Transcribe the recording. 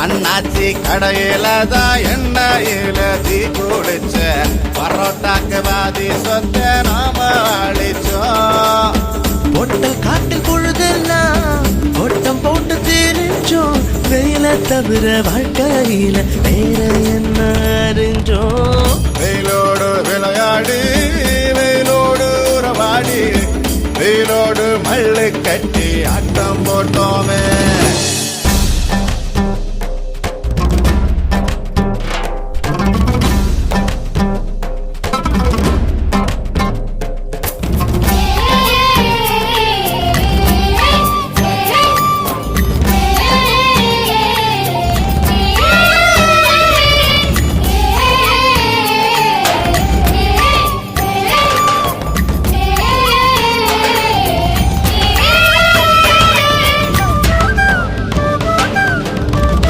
அண்ணாச்சி கடையில தான் எண்ணெயில தீ குளிச்ச பரோட்டாக்கு பாதி சொத்த நாம அழிச்சோம். பொட்டல் காட்டில் பொழுதெல்லாம் ஓட்டம் போட்டு தெரிஞ்சோம். வெயில தவிர வாழ்க்கையில வேற என்ன அறிஞ்சோம். வெயிலோடு விளையாடி வெயிலோடு உறவாடி வெயிலோடு மல்லு கட்டி ஆட்டம் போட்டோமே.